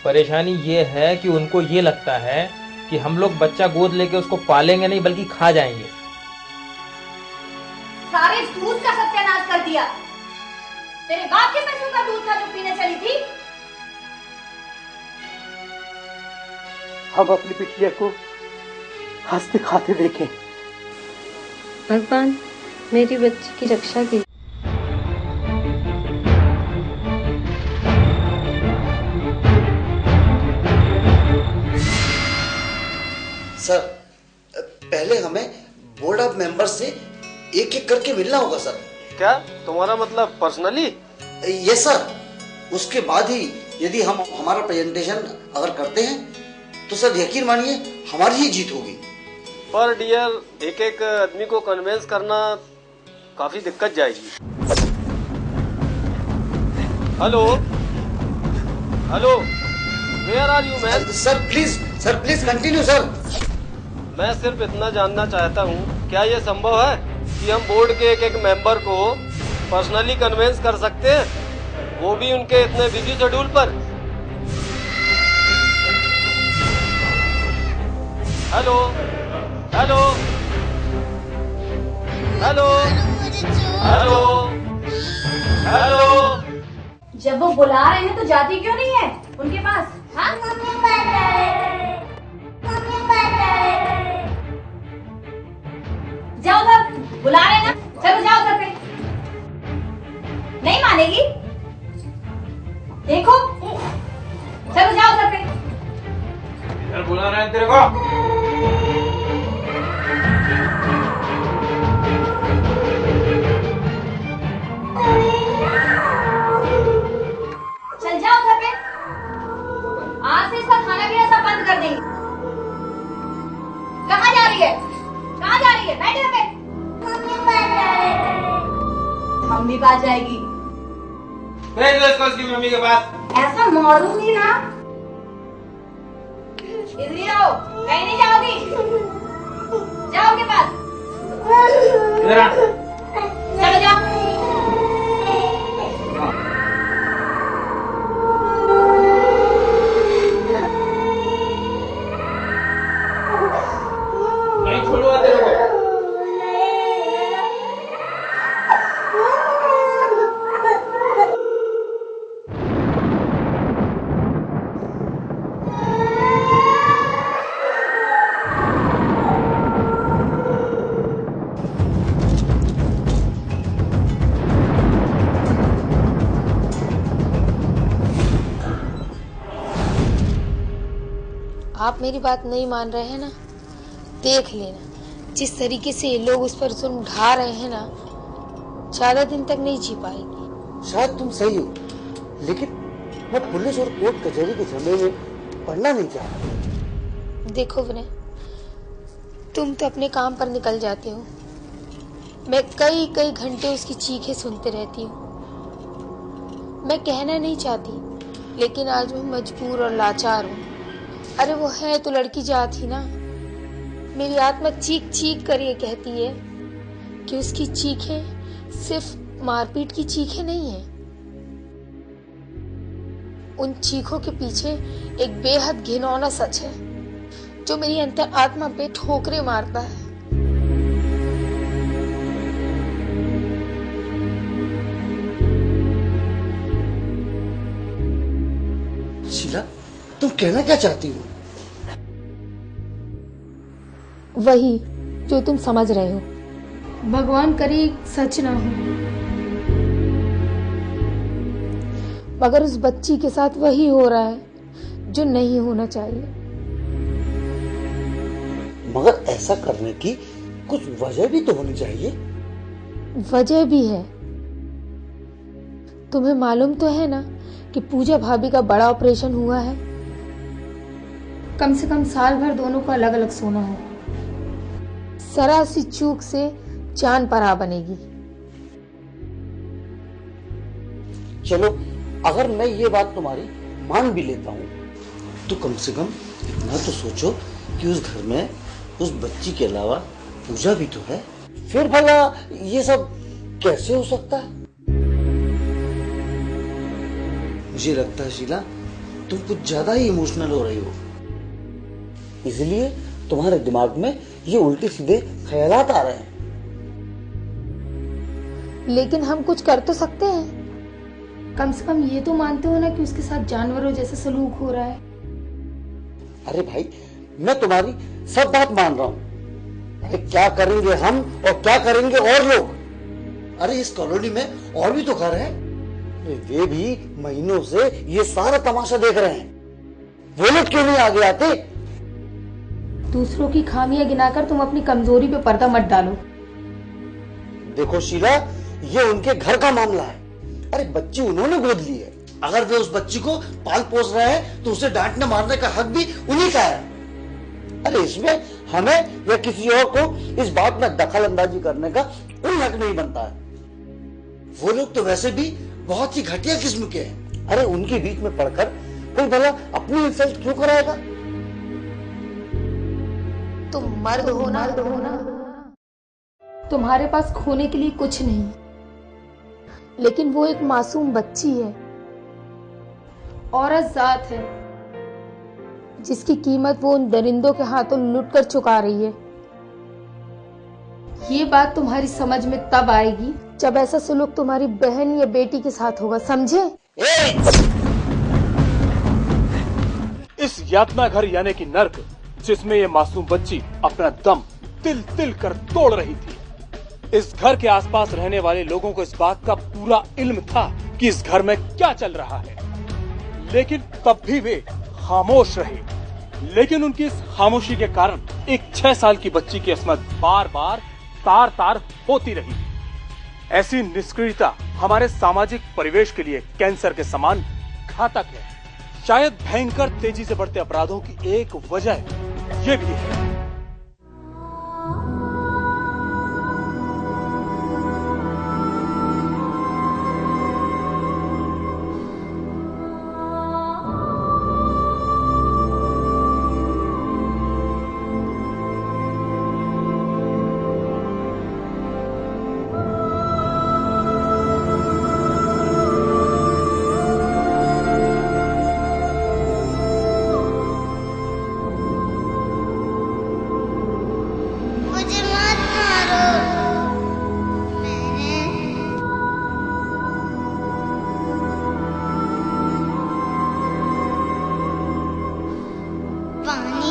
परेशानी ये है कि उनको ये लगता है कि हम लोग बच्चा गोद लेके उसको पालेंगे नहीं बल्कि खा जाएंगे। सारे दूध का सत्यानाश कर दिया। तेरे बाप के पैसों का दूध था जो पीने चली थी। हम अपनी बिटिया को हंसते खाते देखें। भगवान मेरी बच्ची की रक्षा की। सर, पहले हमें बोर्ड ऑफ मेंबर से एक एक करके मिलना होगा सर। क्या तुम्हारा मतलब पर्सनली? Yes sir. उसके बाद ही यदि हम हमारा प्रेजेंटेशन अगर करते हैं तो सर यकीन मानिए हमारी ही जीत होगी। पर डियर, एक एक आदमी को कन्विंस करना काफी दिक्कत जाएगी। Hello hello, where are you man? Sir please continue sir. मैं सिर्फ इतना जानना चाहता हूँ, क्या ये संभव है कि हम बोर्ड के एक एक मेंबर को पर्सनली कन्विंस कर सकते हैं, वो भी उनके इतने बिजी शेड्यूल पर? Hello hello hello hello hello. जब वो बुला रहे हैं तो जाती क्यों नहीं है उनके पास? हाँ? जाओ उधर, बुला रहे हैं ना, चलो जाओ उधर पे। नहीं मानेगी? देखो, चलो जाओ उधर पे। इधर बुला रहे हैं तेरे को। चल जाओ उधर पे। आज से इसका खाना पीना सब बंद कर देंगे। कहाँ जा रही है? कहाँ जा रही है? बैठ यहाँ पे। मम्मी पास जाएगी। भेज दो इसको उसकी मम्मी के पास। ऐसा मारूंगी ना, इधर ही रहो, कहीं नहीं जाओगी। जाओ उनके पास। इधर आ। चलो जाओ। नहीं छोड़ूंगा तेरे को। आप मेरी बात नहीं मान रहे हैं ना, देख लेना जिस तरीके से ये लोग उस पर जुल्म ढा रहे हैं ना, ज्यादा दिन तक नहीं जी पाएगी। शायद तुम सही हो, लेकिन मैं पुलिस और कोर्ट कचहरी के झमेले में पढ़ना नहीं चाहता। देखो विनय, तुम तो अपने काम पर निकल जाते हो, मैं कई कई घंटे उसकी चीखें सुनते रहती हूँ। मैं कहना नहीं चाहती, लेकिन आज मैं मजबूर और लाचार हूँ। अरे वो है तो लड़की जात ही ना। मेरी आत्मा चीख चीख कर ये कहती है कि उसकी चीखें सिर्फ मारपीट की चीखें नहीं है। उन चीखों के पीछे एक बेहद घिनौना सच है जो मेरी अंतर आत्मा पे ठोकरे मारता है। शीला, तुम कहना क्या चाहती हो? वही जो तुम समझ रहे हो। भगवान करे सच ना हो, मगर उस बच्ची के साथ वही हो रहा है जो नहीं होना चाहिए। मगर ऐसा करने की कुछ वजह भी तो होनी चाहिए। वजह भी है। तुम्हें मालूम तो है ना कि पूजा भाभी का बड़ा ऑपरेशन हुआ है। कम से कम साल भर दोनों को अलग अलग सोना हो। जरा सी चूक से जान परा बनेगी। चलो, अगर मैं ये बात तुम्हारी मान भी लेता हूँ तो कम से कम इतना तो सोचो कि उस घर में उस बच्ची के अलावा पूजा भी तो है। फिर भला ये सब कैसे हो सकता है? मुझे लगता है शीला, तुम कुछ ज्यादा ही इमोशनल हो रही हो, इसलिए तुम्हारे दिमाग में ये उल्टे सीधे ख्यालात आ रहे हैं। लेकिन हम कुछ कर तो सकते हैं। कम से कम ये तो मानते हो ना कि उसके साथ जानवरों जैसा सलूक हो रहा है। अरे भाई, मैं तुम्हारी सब बात मान रहा हूँ। अरे क्या करेंगे हम और क्या करेंगे और लोग? अरे इस कॉलोनी में और भी तो घर हैं। अरे वे भी महीनों से ये सारा तमाशा देख रहे हैं। वो लोग क्यों नहीं आगे आते? दूसरों की खामियां गिनाकर तुम अपनी कमजोरी पे पर्दा मत डालो। देखो शीला, ये उनके घर का मामला है। अरे बच्ची उन्होंने गोद ली है। अगर वे उस बच्ची को पाल पोस रहे हैं तो उसे डांटने मारने का हक भी उन्हीं का है। अरे इसमें हमें या किसी और को इस बात में दखल अंदाजी करने का कोई हक नहीं बनता है। वो लोग तो वैसे भी बहुत ही घटिया किस्म के हैं। अरे उनके बीच में पड़कर कोई भला अपनी इंसल्ट क्यों कराएगा? तुम मर्द हो ना, तुम्हारे पास खोने के लिए कुछ नहीं, लेकिन वो एक मासूम बच्ची है, औरत जात है, जिसकी कीमत वो उन दरिंदों के हाथों लुट कर चुका रही है। ये बात तुम्हारी समझ में तब आएगी जब ऐसा सलूक तुम्हारी बहन या बेटी के साथ होगा, समझे? इस यातना घर यानी कि नर्क, जिसमें ये मासूम बच्ची अपना दम तिल तिल कर तोड़ रही थी, इस घर के आसपास रहने वाले लोगों को इस बात का पूरा इल्म था कि इस घर में क्या चल रहा है, लेकिन तब भी वे खामोश रहे। लेकिन उनकी इस खामोशी के कारण एक 6 साल की बच्ची की अस्मत बार बार तार तार होती रही। ऐसी निष्क्रियता हमारे सामाजिक परिवेश के लिए कैंसर के समान घातक है। शायद भयंकर तेजी से बढ़ते अपराधों की एक वजह ये भी है। मुझे मत मारो। मैंने पानी